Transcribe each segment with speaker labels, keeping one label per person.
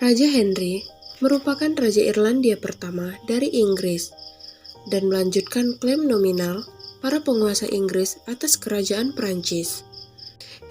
Speaker 1: Raja Henry merupakan Raja Irlandia pertama dari Inggris dan melanjutkan klaim nominal para penguasa Inggris atas kerajaan Prancis.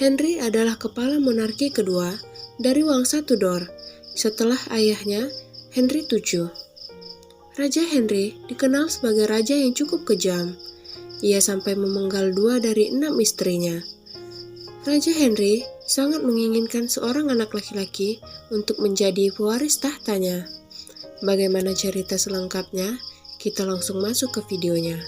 Speaker 1: Henry adalah kepala monarki kedua dari Wangsa Tudor setelah ayahnya Henry VII. Raja Henry dikenal sebagai raja yang cukup kejam. Ia sampai memenggal 2 dari 6 istrinya. Raja Henry sangat menginginkan seorang anak laki-laki untuk menjadi pewaris tahtanya. Bagaimana cerita selengkapnya? Kita langsung masuk ke videonya.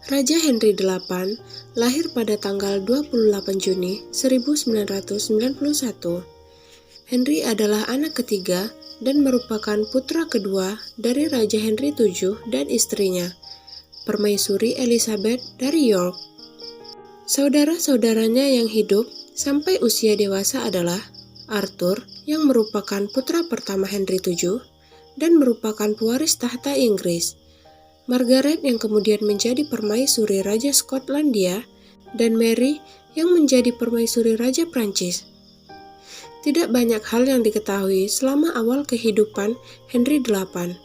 Speaker 1: Raja Henry VIII lahir pada tanggal 28 Juni 1991. Henry adalah anak ketiga dan merupakan putra kedua dari Raja Henry VII dan istrinya, Permaisuri Elizabeth dari York. Saudara-saudaranya yang hidup sampai usia dewasa adalah Arthur yang merupakan putra pertama Henry VII dan merupakan pewaris tahta Inggris, Margaret yang kemudian menjadi permaisuri Raja Skotlandia, dan Mary yang menjadi permaisuri Raja Prancis. Tidak banyak hal yang diketahui selama awal kehidupan Henry VIII,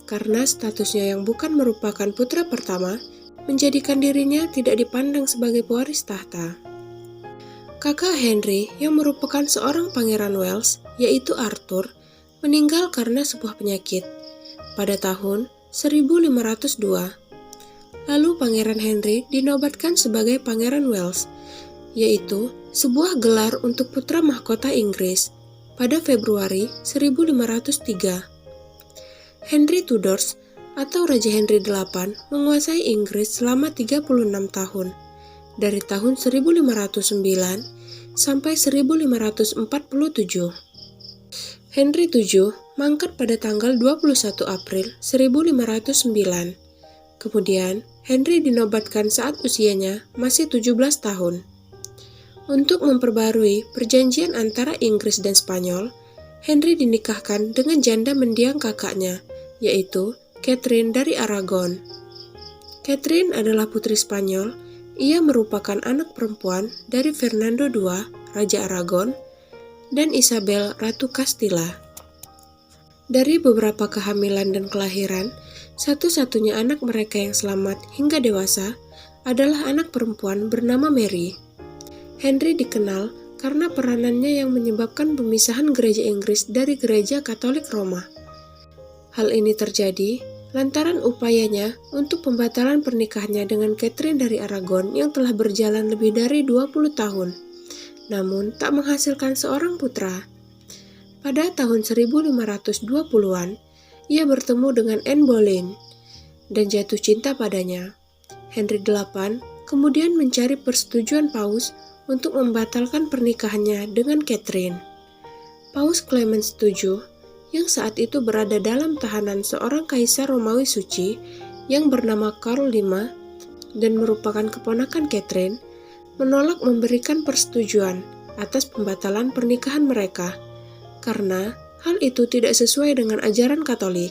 Speaker 1: karena statusnya yang bukan merupakan putra pertama menjadikan dirinya tidak dipandang sebagai pewaris tahta. Kakak Henry yang merupakan seorang pangeran Wales, yaitu Arthur, meninggal karena sebuah penyakit pada tahun 1502. Lalu Pangeran Henry dinobatkan sebagai Pangeran Wales, yaitu sebuah gelar untuk putra mahkota Inggris pada Februari 1503. Henry Tudors atau Raja Henry VIII menguasai Inggris selama 36 tahun, dari tahun 1509 sampai 1547. Henry VII mangkat pada tanggal 21 April 1509. Kemudian, Henry dinobatkan saat usianya masih 17 tahun. Untuk memperbarui perjanjian antara Inggris dan Spanyol, Henry dinikahkan dengan janda mendiang kakaknya, yaitu Catherine dari Aragon. Catherine adalah putri Spanyol. Ia merupakan anak perempuan dari Fernando II, Raja Aragon, dan Isabel, Ratu Castilla. Dari beberapa kehamilan dan kelahiran, satu-satunya anak mereka yang selamat hingga dewasa adalah anak perempuan bernama Mary. Henry dikenal karena peranannya yang menyebabkan pemisahan gereja Inggris dari gereja Katolik Roma. Hal ini terjadi lantaran upayanya untuk pembatalan pernikahannya dengan Catherine dari Aragon yang telah berjalan lebih dari 20 tahun, namun tak menghasilkan seorang putra. Pada tahun 1520-an, ia bertemu dengan Anne Boleyn dan jatuh cinta padanya. Henry VIII kemudian mencari persetujuan Paus untuk membatalkan pernikahannya dengan Catherine. Paus Clemens VII, yang saat itu berada dalam tahanan seorang kaisar Romawi suci yang bernama Karl V dan merupakan keponakan Catherine, menolak memberikan persetujuan atas pembatalan pernikahan mereka karena hal itu tidak sesuai dengan ajaran Katolik,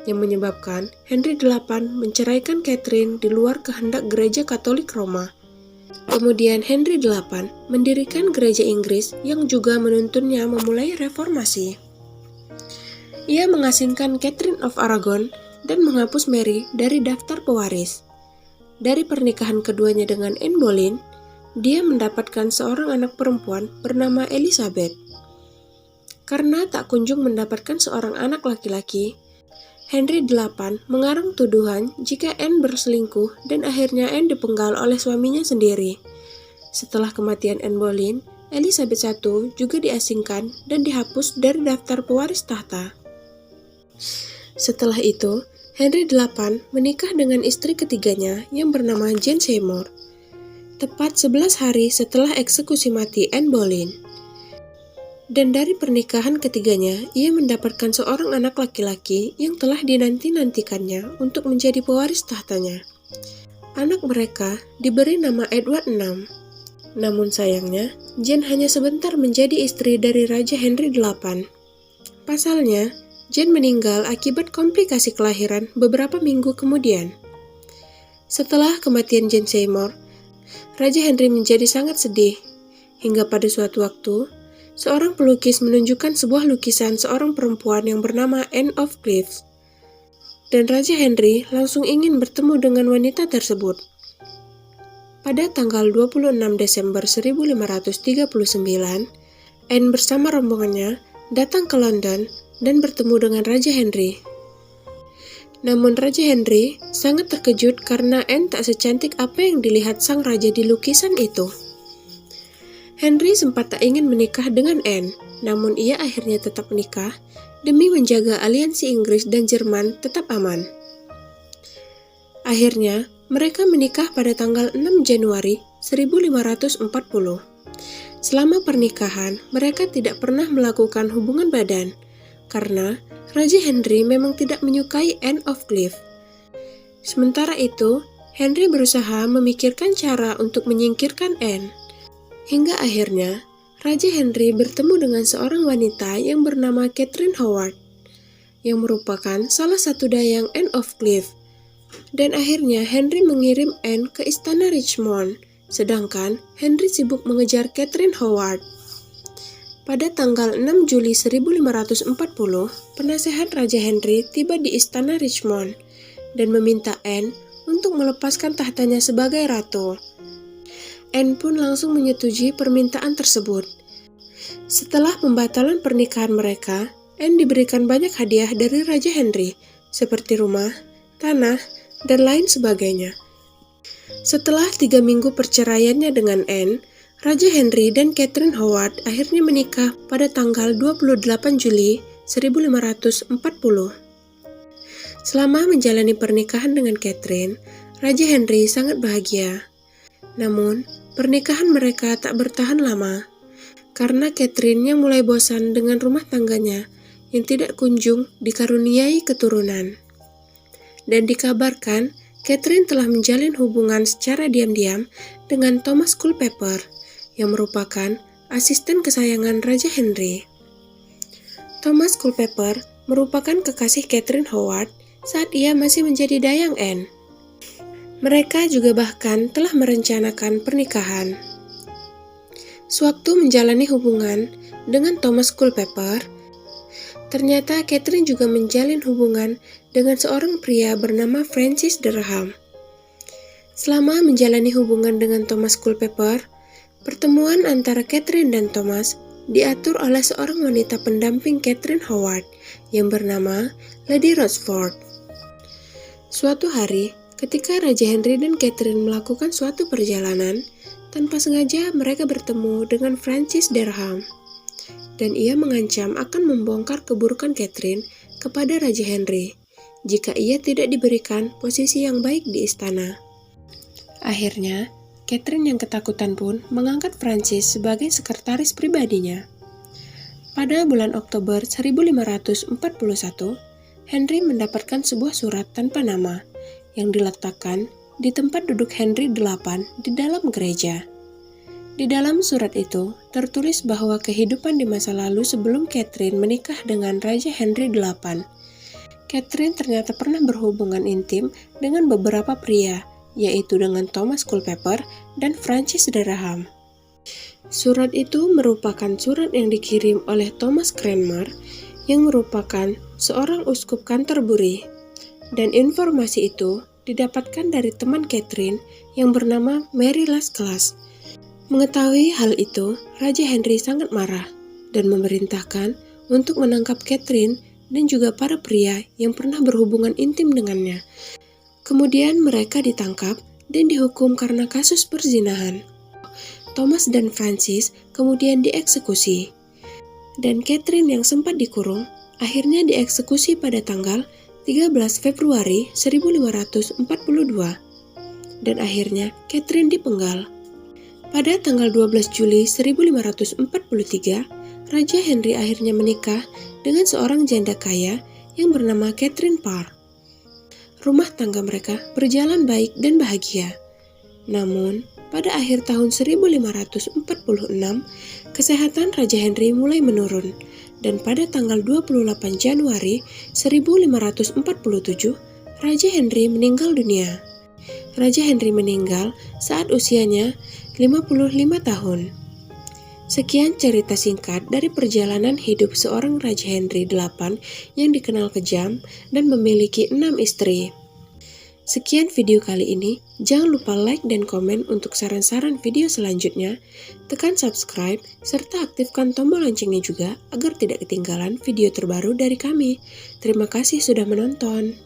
Speaker 1: yang menyebabkan Henry VIII menceraikan Catherine di luar kehendak gereja Katolik Roma. Kemudian Henry VIII mendirikan gereja Inggris yang juga menuntunnya memulai reformasi. Ia mengasingkan Catherine of Aragon dan menghapus Mary dari daftar pewaris. Dari pernikahan keduanya dengan Anne Boleyn, dia mendapatkan seorang anak perempuan bernama Elizabeth. Karena tak kunjung mendapatkan seorang anak laki-laki, Henry VIII mengarang tuduhan jika Anne berselingkuh dan akhirnya Anne dipenggal oleh suaminya sendiri. Setelah kematian Anne Boleyn, Elizabeth I juga diasingkan dan dihapus dari daftar pewaris tahta. Setelah itu, Henry VIII menikah dengan istri ketiganya yang bernama Jane Seymour, tepat 11 hari setelah eksekusi mati Anne Boleyn. Dan dari pernikahan ketiganya, ia mendapatkan seorang anak laki-laki yang telah dinanti-nantikannya untuk menjadi pewaris tahtanya. Anak mereka diberi nama Edward VI. Namun sayangnya, Jane hanya sebentar menjadi istri dari Raja Henry VIII. Pasalnya, Jane meninggal akibat komplikasi kelahiran beberapa minggu kemudian. Setelah kematian Jane Seymour, Raja Henry menjadi sangat sedih. Hingga pada suatu waktu, seorang pelukis menunjukkan sebuah lukisan seorang perempuan yang bernama Anne of Cleves. Dan Raja Henry langsung ingin bertemu dengan wanita tersebut. Pada tanggal 26 Desember 1539, Anne bersama rombongannya datang ke London dan bertemu dengan Raja Henry. Namun Raja Henry sangat terkejut karena Anne tak secantik apa yang dilihat sang raja di lukisan itu. Henry sempat tak ingin menikah dengan Anne, namun ia akhirnya tetap menikah demi menjaga aliansi Inggris dan Jerman tetap aman. Akhirnya, mereka menikah pada tanggal 6 Januari 1540. Selama pernikahan, mereka tidak pernah melakukan hubungan badan, karena Raja Henry memang tidak menyukai Anne of Cleves. Sementara itu, Henry berusaha memikirkan cara untuk menyingkirkan Anne. Hingga akhirnya, Raja Henry bertemu dengan seorang wanita yang bernama Catherine Howard, yang merupakan salah satu dayang Anne of Cleves. Dan akhirnya Henry mengirim Anne ke istana Richmond, sedangkan Henry sibuk mengejar Catherine Howard. Pada tanggal 6 Juli 1540, penasehat Raja Henry tiba di istana Richmond dan meminta Anne untuk melepaskan tahtanya sebagai ratu. Anne pun langsung menyetujui permintaan tersebut. Setelah pembatalan pernikahan mereka, Anne diberikan banyak hadiah dari Raja Henry, seperti rumah, tanah, dan lain sebagainya. Setelah 3 minggu perceraiannya dengan Anne, Raja Henry dan Catherine Howard akhirnya menikah pada tanggal 28 Juli 1540. Selama menjalani pernikahan dengan Catherine, Raja Henry sangat bahagia. Namun, pernikahan mereka tak bertahan lama, karena Catherine yang mulai bosan dengan rumah tangganya yang tidak kunjung dikaruniai keturunan. Dan dikabarkan, Catherine telah menjalin hubungan secara diam-diam dengan Thomas Culpeper, yang merupakan asisten kesayangan Raja Henry. Thomas Culpeper merupakan kekasih Catherine Howard saat ia masih menjadi dayang Anne. Mereka juga bahkan telah merencanakan pernikahan. Sewaktu menjalani hubungan dengan Thomas Culpeper, ternyata Catherine juga menjalin hubungan dengan seorang pria bernama Francis Derham. Selama menjalani hubungan dengan Thomas Culpeper, pertemuan antara Catherine dan Thomas diatur oleh seorang wanita pendamping Catherine Howard yang bernama Lady Rochford. Suatu hari, ketika Raja Henry dan Catherine melakukan suatu perjalanan, tanpa sengaja mereka bertemu dengan Francis Derham. Dan ia mengancam akan membongkar keburukan Catherine kepada Raja Henry jika ia tidak diberikan posisi yang baik di istana. Akhirnya, Catherine yang ketakutan pun mengangkat Francis sebagai sekretaris pribadinya. Pada bulan Oktober 1541, Henry mendapatkan sebuah surat tanpa nama yang diletakkan di tempat duduk Henry VIII di dalam gereja. Di dalam surat itu, tertulis bahwa kehidupan di masa lalu sebelum Catherine menikah dengan Raja Henry VIII, Catherine ternyata pernah berhubungan intim dengan beberapa pria, yaitu dengan Thomas Culpeper dan Francis Derham. Surat itu merupakan surat yang dikirim oleh Thomas Cranmer, yang merupakan seorang uskup Canterbury, dan informasi itu didapatkan dari teman Catherine yang bernama Mary Lascelles. Mengetahui hal itu, Raja Henry sangat marah dan memerintahkan untuk menangkap Catherine dan juga para pria yang pernah berhubungan intim dengannya. Kemudian mereka ditangkap dan dihukum karena kasus perzinahan. Thomas dan Francis kemudian dieksekusi. Dan Catherine yang sempat dikurung akhirnya dieksekusi pada tanggal 13 Februari 1542. Dan akhirnya Catherine dipenggal. Pada tanggal 12 Juli 1543, Raja Henry akhirnya menikah dengan seorang janda kaya yang bernama Catherine Parr. Rumah tangga mereka berjalan baik dan bahagia. Namun, pada akhir tahun 1546, kesehatan Raja Henry mulai menurun, dan pada tanggal 28 Januari 1547, Raja Henry meninggal dunia. Raja Henry meninggal saat usianya 55 tahun. Sekian cerita singkat dari perjalanan hidup seorang Raja Henry VIII yang dikenal kejam dan memiliki 6 istri. Sekian video kali ini, jangan lupa like dan komen untuk saran-saran video selanjutnya, tekan subscribe, serta aktifkan tombol loncengnya juga agar tidak ketinggalan video terbaru dari kami. Terima kasih sudah menonton.